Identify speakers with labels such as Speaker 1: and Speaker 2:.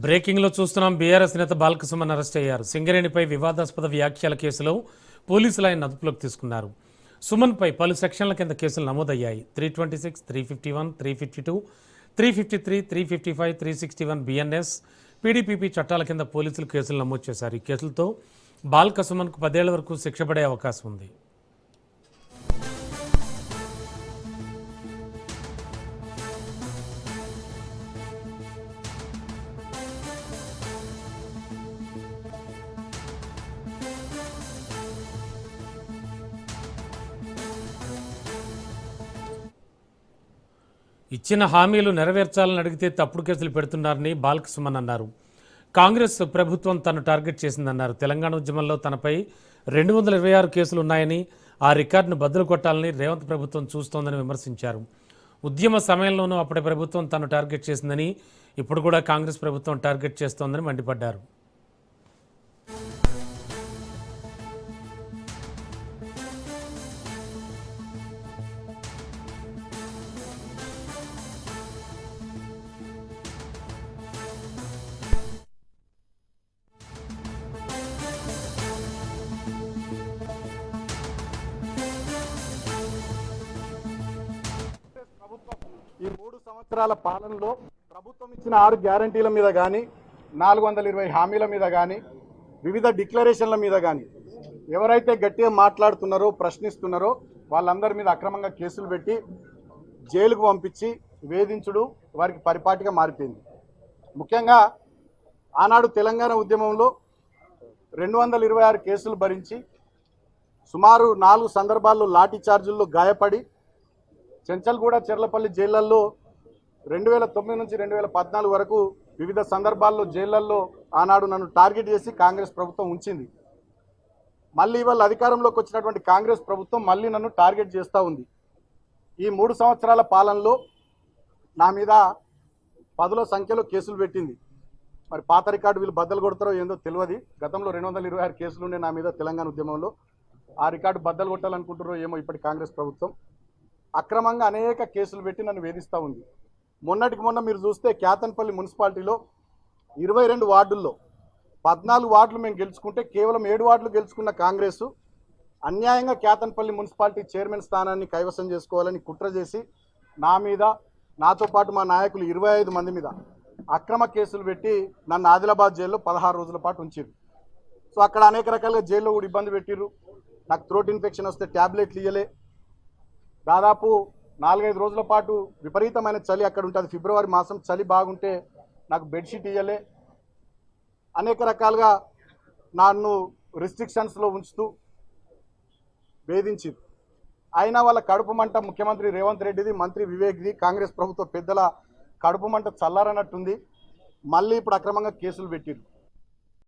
Speaker 1: బ్రేకింగ్లో చూస్తున్నాం. బీఆర్ఎస్ నేత బాల్కసుమన్ అరెస్ట్ అయ్యారు. సింగరేణిపై వివాదాస్పద వ్యాఖ్యల కేసులో పోలీసులు ఆయన అదుపులోకి తీసుకున్నారు. సుమన్పై పలు సెక్షన్ల కింద కేసులు నమోదయ్యాయి. 326, 351, 352, 353, 355, 361 బిఎన్ఎస్, పీడీపీపీ చట్టాల కింద పోలీసులు కేసులు నమోదు చేశారు. ఈ కేసులతో బాల్కసుమన్కు 10 ఏళ్ల వరకు శిక్ష పడే అవకాశం ఉంది. ఇచ్చిన హామీలు నెరవేర్చాలని అడిగితే తప్పుడు కేసులు పెడుతున్నారని బాల్కసుమన్ అన్నారు. కాంగ్రెస్ ప్రభుత్వం తను టార్గెట్ చేసిందన్నారు. తెలంగాణ ఉద్యమంలో తనపై 226 కేసులు ఉన్నాయని, ఆ రికార్డును బద్దలు కొట్టాలని రేవంత్ ప్రభుత్వం చూస్తోందని విమర్శించారు. ఉద్యమ సమయంలోనూ అప్పటి ప్రభుత్వం తను టార్గెట్ చేసిందని, ఇప్పుడు కూడా కాంగ్రెస్ ప్రభుత్వం టార్గెట్ చేస్తోందని మండిపడ్డారు.
Speaker 2: ఈ 3 సంవత్సరాల పాలనలో ప్రభుత్వం ఇచ్చిన 6 గ్యారంటీల మీద కానీ, 420 హామీల మీద కానీ, వివిధ డిక్లరేషన్ల మీద కానీ ఎవరైతే గట్టిగా మాట్లాడుతున్నారో, ప్రశ్నిస్తున్నారో వాళ్ళందరి మీద అక్రమంగా కేసులు పెట్టి జైలుకు పంపించి వేధించుడు వారికి పరిపాటిగా మారిపోయింది. ముఖ్యంగా ఆనాడు తెలంగాణ ఉద్యమంలో 226 కేసులు భరించి సుమారు 4 సందర్భాల్లో లాఠీ చార్జుల్లో గాయపడి చెంచల్గూడ, చెర్లపల్లి జైళ్లలో 2009 నుంచి 2014 వరకు వివిధ సందర్భాల్లో జైళ్లలో ఆనాడు నన్ను టార్గెట్ చేసి కాంగ్రెస్ ప్రభుత్వం ఉంచింది. మళ్ళీ ఇవాళ అధికారంలోకి వచ్చినటువంటి కాంగ్రెస్ ప్రభుత్వం మళ్ళీ నన్ను టార్గెట్ చేస్తూ ఉంది. ఈ 3 సంవత్సరాల పాలనలో నా మీద 10ల సంఖ్యలో కేసులు పెట్టింది. మరి పాత రికార్డు వీళ్ళు బద్దలు కొడతారో ఏందో తెలియదు. గతంలో 226 కేసులు ఉండే నా మీద తెలంగాణ ఉద్యమంలో. ఆ రికార్డు బద్దలు కొట్టాలనుకుంటారో ఏమో ఇప్పటి కాంగ్రెస్ ప్రభుత్వం. అక్రమంగా అనేక కేసులు పెట్టి నన్ను వేధిస్తూ ఉంది. మొన్నటికి మొన్న మీరు చూస్తే కేతన్పల్లి మున్సిపాలిటీలో 22 వార్డుల్లో 14 వార్డులు మేము గెలుచుకుంటే కేవలం 7 వార్డులు గెలుచుకున్న కాంగ్రెస్ అన్యాయంగా కేతన్పల్లి మున్సిపాలిటీ చైర్మన్ స్థానాన్ని కైవసం చేసుకోవాలని కుట్ర చేసి నా మీద, నాతో పాటు మా నాయకులు 25 మంది మీద అక్రమ కేసులు పెట్టి నన్ను ఆదిలాబాద్ జైల్లో 16 రోజుల పాటు ఉంచారు. సో అక్కడ అనేక రకాలుగా జైల్లో కూడా ఇబ్బంది పెట్టిర్రు. నాకు థ్రోట్ ఇన్ఫెక్షన్ వస్తే ట్యాబ్లెట్లు ఇవ్వలే. దాదాపు 4-5 రోజుల పాటు విపరీతమైన చలి అక్కడ ఉంటుంది. ఫిబ్రవరి మాసం చలి బాగుంటే నాకు బెడ్షీట్ ఇవ్వలే. అనేక రకాలుగా నన్ను రిస్ట్రిక్షన్స్లో ఉంచుతూ వేధించింది. అయినా వాళ్ళ కడుపు మంట ముఖ్యమంత్రి రేవంత్ రెడ్డిది, మంత్రి వివేక్ది, కాంగ్రెస్ ప్రభుత్వ పెద్దల కడుపు మంట చల్లారనట్టుంది. మళ్ళీ ఇప్పుడు అక్రమంగా కేసులు పెట్టిరు.